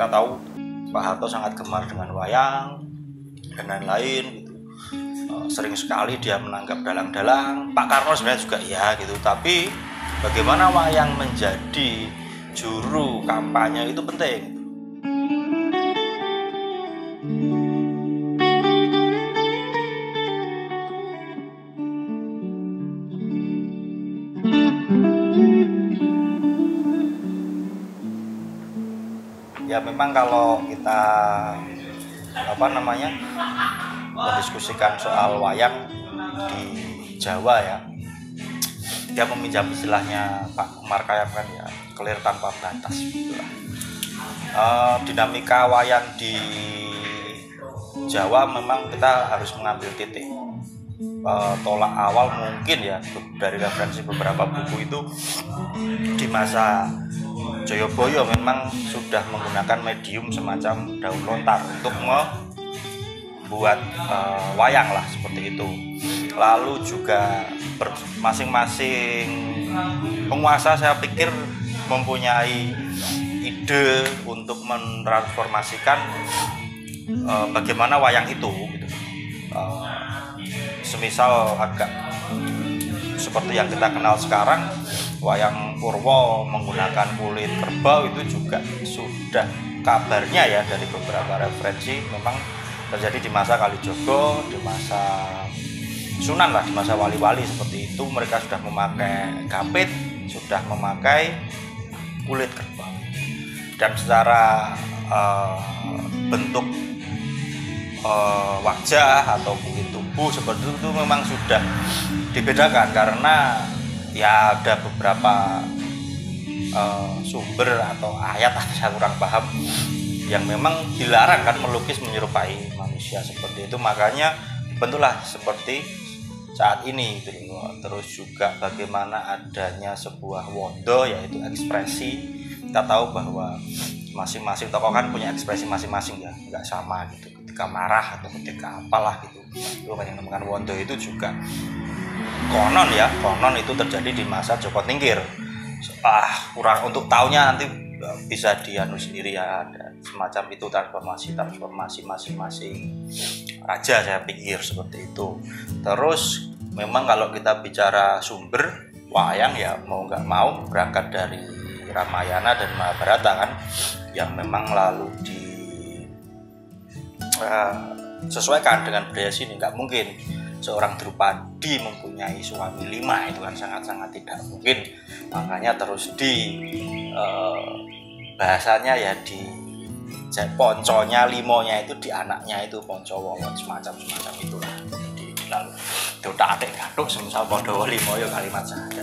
kita tahu Pak Harto sangat gemar dengan wayang dan lain-lain gitu. Sering sekali dia menanggap dalang-dalang. Pak Karno sebenarnya juga iya gitu, tapi bagaimana wayang menjadi juru kampanye itu penting. Ya memang kalau kita mendiskusikan soal wayang di Jawa ya, dia meminjam istilahnya Pak Umar Khayyam kan ya, kelir tanpa batas gitu lah. Dinamika wayang di Jawa memang kita harus mengambil titik tolak awal mungkin ya dari referensi beberapa buku itu. Di masa Joyoboyo memang sudah menggunakan medium semacam daun lontar untuk membuat wayang lah seperti itu. Lalu juga masing-masing penguasa saya pikir mempunyai ide untuk mentransformasikan bagaimana wayang itu gitu. Semisal agak seperti yang kita kenal sekarang, wayang Purwo menggunakan kulit kerbau itu juga sudah kabarnya ya dari beberapa referensi memang terjadi di masa Kalijogo, di masa Sunan lah, di masa wali-wali seperti itu. Mereka sudah memakai gapit, sudah memakai kulit kerbau, dan secara bentuk wajah atau mungkin tubuh seperti itu memang sudah dibedakan karena ya ada beberapa sumber atau ayat saya kurang paham yang memang dilarang kan melukis menyerupai manusia seperti itu, makanya bentuklah seperti saat ini gitu. Terus juga bagaimana adanya sebuah wondo yaitu ekspresi. Kita tahu bahwa masing-masing tokoh kan punya ekspresi masing-masing ya, nggak sama gitu. Ketika marah atau ketika apalah gitu. Itu kan yang namanya wondo itu juga konon itu terjadi di masa Joko Tingkir. Kurang untuk tahunnya nanti bisa dianu sendiri ya, ada semacam itu transformasi masing-masing raja saya pikir seperti itu. Terus memang kalau kita bicara sumber wayang ya mau nggak mau berangkat dari Ramayana dan Mahabharata kan, yang memang lalu sesuaikan dengan budaya sini. Nggak mungkin seorang Drupadi mempunyai suami 5, itu kan sangat-sangat tidak mungkin. Makanya terus di bahasanya ya di ponconya limonya itu di anaknya itu Poncowolo semacam itulah. Jadi lalu dotak gaduh semisal Pandawa limo ya kalimat saja.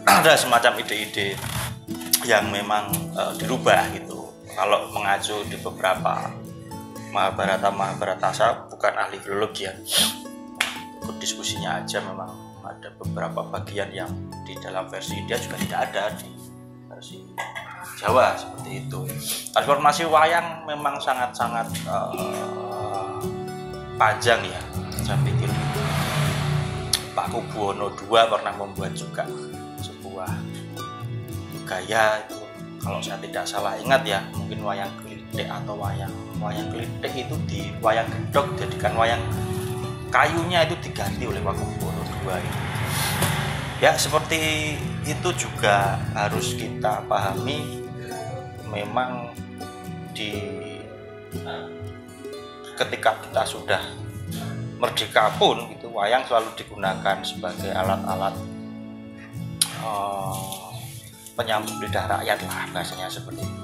Ada semacam ide-ide yang memang dirubah gitu. Kalau mengacu di beberapa Mahabharata saya bukan ahli filologi ya, ikut diskusinya aja, memang ada beberapa bagian yang di dalam versi India juga tidak ada di versi Jawa seperti itu. Transformasi wayang memang sangat-sangat panjang ya, saya pikir. Pak Kubuwono II pernah membuat juga sebuah gaya itu, kalau saya tidak salah ingat ya, mungkin wayang klitik atau wayang klitik itu di wayang gedok jadikan wayang kayunya itu diganti oleh Pak Kubuwono II. Ya seperti itu juga harus kita pahami. Memang ketika kita sudah merdeka pun itu wayang selalu digunakan sebagai alat-alat penyambung lidah rakyat lah, bahasanya seperti itu.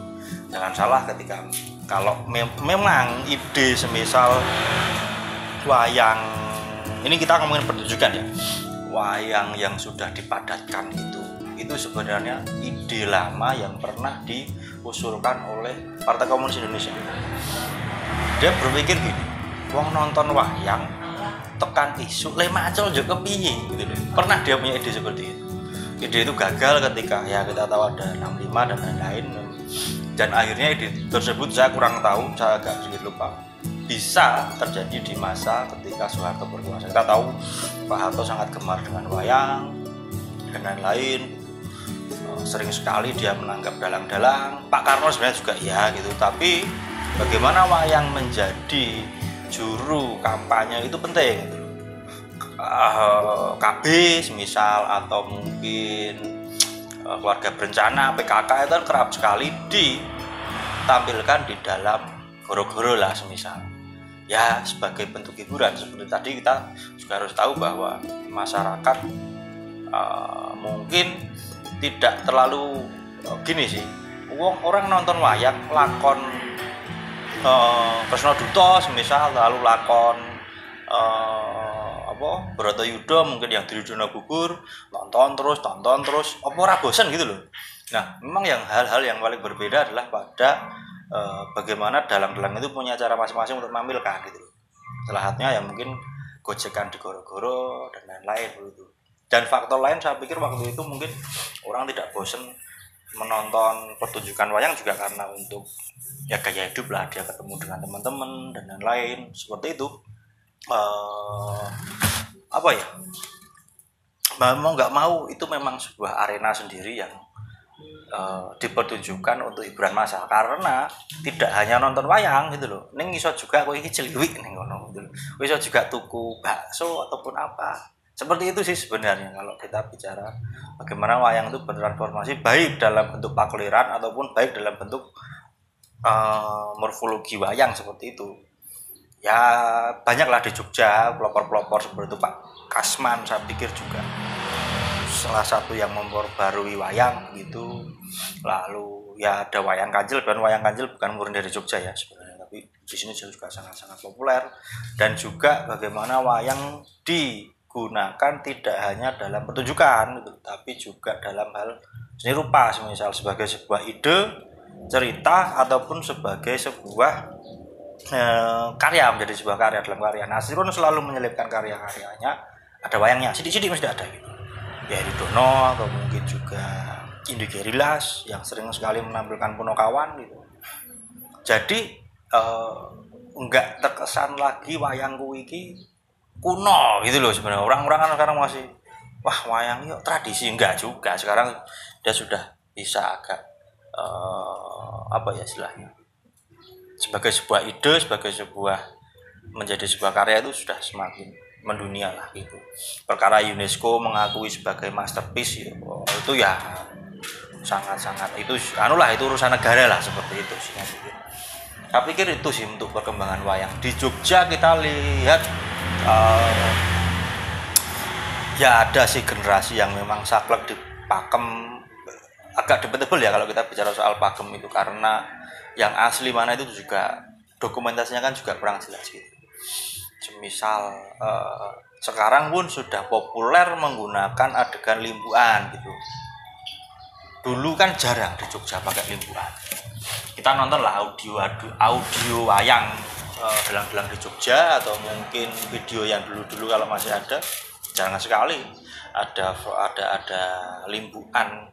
Jangan salah ketika kalau memang ide semisal wayang ini, kita ngomongin pertunjukan ya, wayang yang sudah dipadatkan itu sebenarnya ide lama yang pernah diusulkan oleh Partai Komunis Indonesia. Dia berpikir gini, wong nonton wayang tekan isu le macul juga kepiye gitu loh. Pernah dia punya ide seperti itu. Ide itu gagal ketika ya kita tahu ada 65 dan lain-lain, dan akhirnya ide tersebut saya kurang tahu, saya agak sedikit lupa, bisa terjadi di masa ketika Soeharto berkuasa. Kita tahu Pak Harto sangat gemar dengan wayang dan lain-lain. sering sekali dia menanggap dalang-dalang. Pak Karno sebenarnya juga ya gitu, tapi bagaimana wayang menjadi juru kampanye itu penting gitu. KB misal atau mungkin keluarga berencana PKK itu kan kerap sekali ditampilkan di dalam goro-goro lah semisal ya, sebagai bentuk hiburan. Seperti tadi kita juga harus tahu bahwa masyarakat mungkin tidak terlalu gini sih, orang nonton wayang lakon Kresna Duta semisal, lalu lakon Bharatayuda mungkin yang Duryudana gugur, tonton terus apa ora bosen gitu loh. Nah, memang yang hal-hal yang paling berbeda adalah pada bagaimana dalang-dalang itu punya cara masing-masing untuk menampilkan gitu loh. Salah satunya yang mungkin gojekan di goro-goro dan lain-lain begitu. Dan faktor lain saya pikir waktu itu mungkin orang tidak bosen menonton pertunjukan wayang juga karena untuk ya gaya hidup lah, dia ketemu dengan teman-teman dan lain-lain seperti itu. Apa ya, mau nggak mau itu memang sebuah arena sendiri yang dipertunjukkan untuk hiburan massal, karena tidak hanya nonton wayang gitu loh, ning iso juga kowe iki celiwik ning ngono gitu loh, iso juga tuku bakso ataupun apa. Seperti itu sih sebenarnya kalau kita bicara bagaimana wayang itu bertransformasi baik dalam bentuk pakliran ataupun baik dalam bentuk morfologi wayang seperti itu. Ya banyaklah di Jogja pelopor-pelopor seperti itu, Pak Kasman saya pikir juga salah satu yang memperbarui wayang gitu. Lalu ya ada wayang Kancil, dan wayang Kancil bukan murni dari Jogja ya sebenarnya, tapi di sini juga sangat-sangat populer. Dan juga bagaimana wayang digunakan tidak hanya dalam pertunjukan gitu, tapi juga dalam hal seni rupa, misal sebagai sebuah ide, cerita, ataupun sebagai sebuah karya, menjadi sebuah karya dalam karya. Nah, Asirun selalu menyelipkan karya-karyanya, ada wayangnya, sidik-sidik mesti ada gitu. Ya Ridono atau mungkin juga Indi Gerilas yang sering sekali menampilkan Punokawan gitu. Jadi enggak terkesan lagi wayang iki kuno gitu loh sebenarnya. Orang-orang kan sekarang masih wah wayang yuk tradisi, enggak juga. Sekarang dia sudah bisa agak apa ya istilahnya, sebagai sebuah ide, sebagai sebuah menjadi sebuah karya itu sudah semakin mendunia lah gitu. Perkara UNESCO mengakui sebagai masterpiece itu ya sangat-sangat itu anulah, itu urusan negara lah seperti itu sih. Saya pikir itu sih untuk perkembangan wayang di Jogja. Kita lihat ya ada sih generasi yang memang saklek di Pakem, agak debatable ya kalau kita bicara soal Pakem itu, karena yang asli mana itu juga dokumentasinya kan juga kurang jelas gitu. Semisal sekarang pun sudah populer menggunakan adegan limbuan gitu. Dulu kan jarang di Jogja pakai limbuan. Kita nonton lah audio wayang dalang-dalang di Jogja, atau mungkin video yang dulu-dulu kalau masih ada, jarang sekali ada limbuan.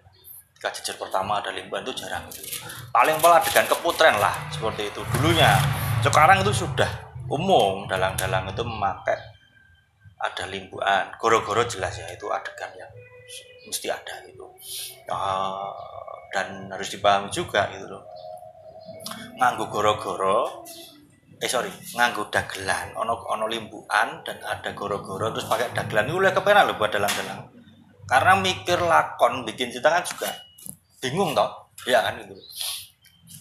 Jajar pertama ada limbuan itu jarang itu. Paling pola adegan keputren lah seperti itu dulunya. Sekarang itu sudah umum dalang-dalang itu memakai ada limbuan. Goro-goro jelas ya, itu adegan yang mesti ada gitu. Dan harus dipahami juga gitu loh. Nganggo goro-goro nganggo dagelan, ono limbuan dan ada goro-goro terus pakai dagelan itu udah kepenak loh buat dalang-dalang. Karena mikir lakon bikin cerita kan juga bingung toh, ya kan gitu.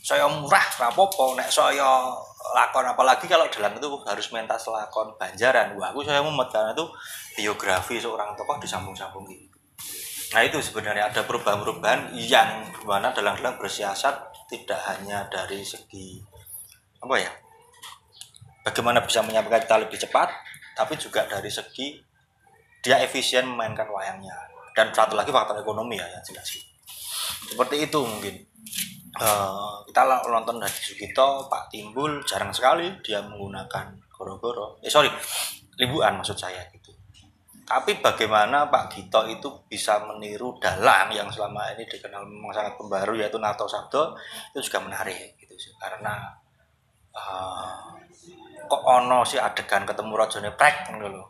Saya murah rapopo, nek saya lakon apalagi kalau dalang itu harus mentas lakon Banjaran. Wah, saya mumet karena itu biografi seorang tokoh disambung-sambung gitu. Nah itu sebenarnya ada perubahan-perubahan yang mana dalang-dalang bersiasat tidak hanya dari segi apa ya, bagaimana bisa menyampaikan kita lebih cepat, tapi juga dari segi dia efisien memainkan wayangnya. Dan satu lagi faktor ekonomi ya yang jelas gitu. Seperti itu mungkin. Kita nonton Hadi Sugito, Pak Timbul jarang sekali dia menggunakan goro-goro. Limbuan maksud saya gitu. Tapi bagaimana Pak Gito itu bisa meniru dalang yang selama ini dikenal memang sangat pembaru, yaitu Narto Sabdo, itu juga menarik gitu sih. Karena kok ono si adegan ketemu rajane prek ngono lho.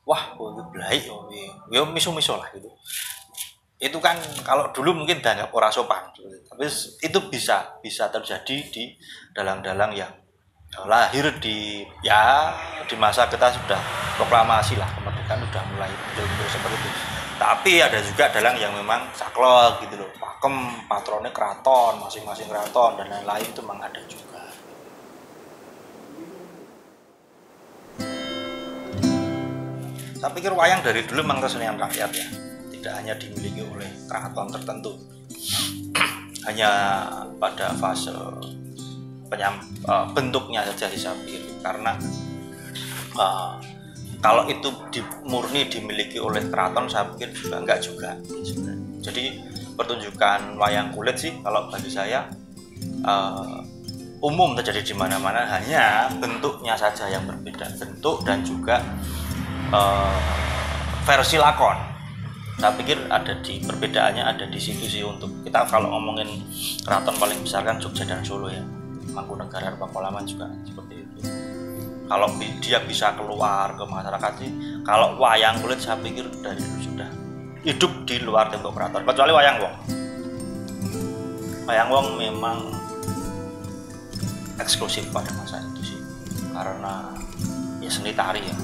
Wah, kuwi blai yo miso-miso lah gitu. itu kan kalau dulu mungkin dianggap ora sopan, tapi itu bisa terjadi di dalang-dalang yang lahir di masa kita sudah proklamasi lah kemerdekaan, sudah mulai muncul seperti itu. Tapi ada juga dalang yang memang saklek gitu loh, pakem, patronnya keraton, masing-masing keraton dan lain-lain, itu memang ada juga. Saya pikir wayang dari dulu memang kesenian rakyat ya, tidak hanya dimiliki oleh keraton tertentu. Hanya pada fase bentuknya saja sih saya pikir, karena kalau itu murni dimiliki oleh keraton saya pikir juga enggak juga sebenarnya. Jadi pertunjukan wayang kulit sih kalau bagi saya umum terjadi di mana-mana, hanya bentuknya saja yang berbeda, bentuk dan juga versi lakon. Saya pikir ada di perbedaannya, ada di situ sih. Untuk kita kalau ngomongin keraton paling besar kan Jogja dan Solo ya, Mangkunegaran, Pakualaman juga seperti itu. Kalau dia bisa keluar ke masyarakat sih, kalau wayang kulit saya pikir dari dulu sudah hidup di luar tembok keraton, kecuali wayang wong. Wayang wong memang eksklusif pada masa itu sih, karena ya seni tari ya,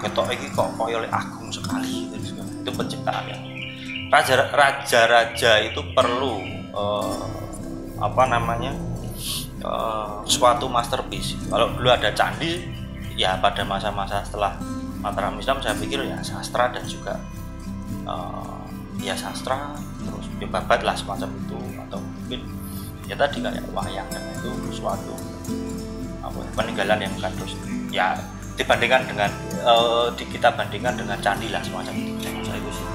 ketok iki kok koyo agung sekali gitu. Itu penciptaan yang raja-raja itu perlu suatu masterpiece. Kalau dulu ada candi ya, pada masa-masa setelah Mataram Islam saya pikir ya sastra dan juga ya sastra terus babat lah semacam itu, atau mungkin ya tadi kayak wayang, itu suatu peninggalan yang kan terus ya dibandingkan dengan kita bandingkan dengan candi lah semacam itu. Saya itu sih.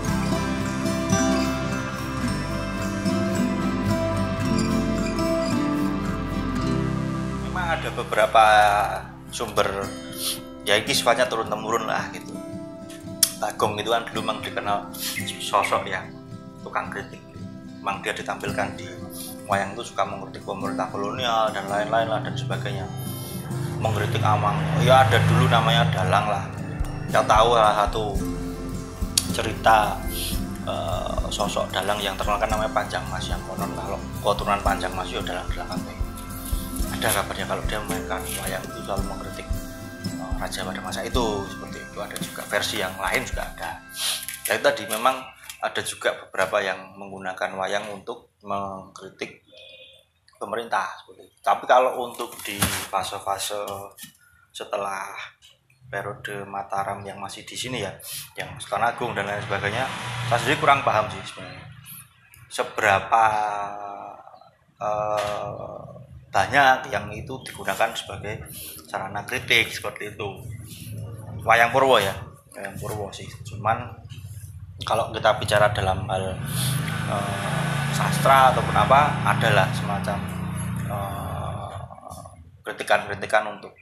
Memang ada beberapa sumber ya, ini sifatnya turun temurun lah gitu. Bagong itu kan dulu memang dikenal sosok yang tukang kritik. Memang dia ditampilkan di wayang itu suka mengkritik pemerintah kolonial dan lain-lain lah dan sebagainya, mengkritik Amang. Ya ada dulu namanya dalang lah, kita tahu salah satu cerita sosok dalang yang terkenal kan namanya Panjang Mas, yang konon kalau keturunan Panjang Mas ya dalang-dalang kan ada kabarnya kalau dia memainkan wayang itu selalu mengkritik raja pada masa itu, seperti itu. Ada juga versi yang lain juga ada. Ya itu tadi, memang ada juga beberapa yang menggunakan wayang untuk mengkritik pemerintah seperti itu. Tapi kalau untuk di fase-fase setelah periode Mataram yang masih di sini ya, yang Sultan Agung dan lain sebagainya, saya sendiri kurang paham sih sebenarnya seberapa banyak yang itu digunakan sebagai sarana kritik seperti itu. Wayang Purwo ya, wayang Purwo sih. Cuman kalau kita bicara dalam hal sastra ataupun apa, adalah semacam kritikan-kritikan untuk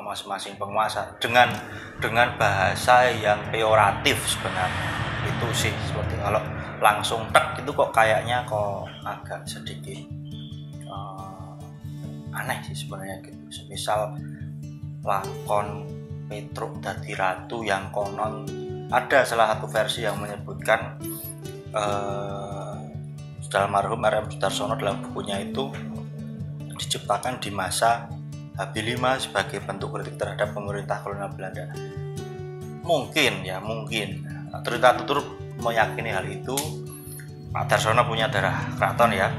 masing-masing penguasa dengan bahasa yang peyoratif sebenarnya. Itu sih seperti kalau langsung tek itu kok kayaknya kok agak sedikit aneh sih sebenarnya gitu. Misal lakon Petruk Dadi Ratu yang konon ada salah satu versi yang menyebutkan almarhum R.M. Sudarsono dalam bukunya itu diciptakan di masa H.B. 5 sebagai bentuk kritik terhadap pemerintah kolonial Belanda. Mungkin cerita tutur meyakini hal itu. Pak Darsono punya darah keraton ya,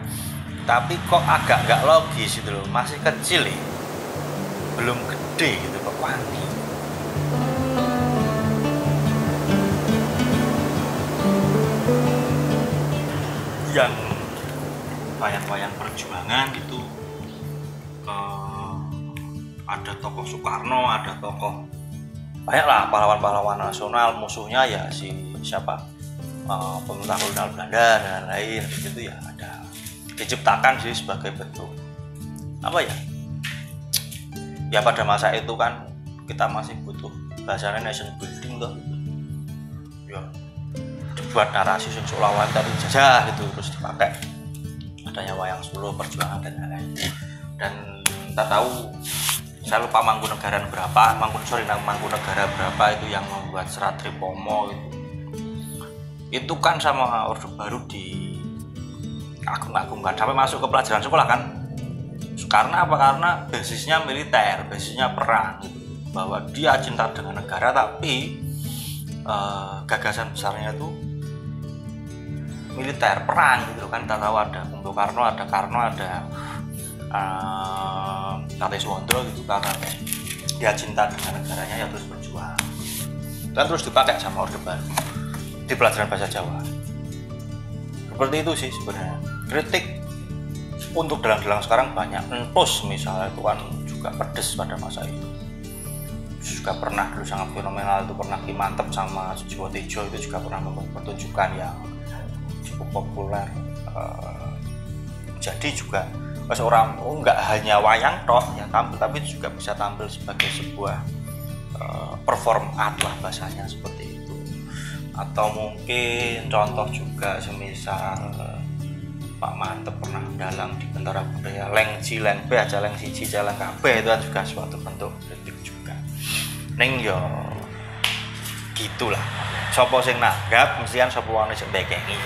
tapi kok agak nggak logis gitu loh, masih kecil ya, belum gede gitu kok wani. Yang wayang-wayang perjuangan gitu, ada tokoh Soekarno, ada tokoh banyaklah pahlawan-pahlawan nasional, musuhnya ya si siapa, pemerintah kolonial Belanda dan lain gitu ya, ada diciptakan sih sebagai bentuk apa ya pada masa itu kan kita masih butuh bahasanya nation building tuh ya, dibuat narasi yang seolah-olah tadi jajah gitu, terus dipakai adanya wayang Solo perjuangan dan lain-lain. Dan kita tahu, saya lupa Mangkunegaran berapa itu yang membuat Serat Tripomo itu itu kan sama Orde Baru di agung-agungkan sampai masuk ke pelajaran sekolah kan. Karena apa? Karena basisnya militer, basisnya perang gitu. Bahwa dia cinta dengan negara, tapi gagasan besarnya itu militer, perang gitu kan. Kita tahu ada Bung Karno, ada Suwondo gitu, karena dia cinta dengan negaranya ya terus berjuang. Dan terus dipakai sama Orde Baru di pelajaran bahasa Jawa. Seperti itu sih sebenarnya. Kritik untuk dalang-dalang sekarang banyak. Entus misalnya itu kan juga pedes pada masa itu. Juga pernah dulu sangat fenomenal, itu pernah Ki Mantep sama Sujiwo Tejo itu juga pernah membuat pertunjukan yang cukup populer. Jadi juga seorang nggak hanya wayang tok ya tampil, tapi juga bisa tampil sebagai sebuah perform art lah bahasanya seperti itu. Atau mungkin contoh juga semisal Pak Mantep pernah dalang di Bentara Budaya Leng Ji Leng B aja Leng Siji Leng kabeh, itu kan juga suatu bentuk kritik juga. Ning yo gitulah. Sopo sing nanggap mestian sapa wong sing bekengi.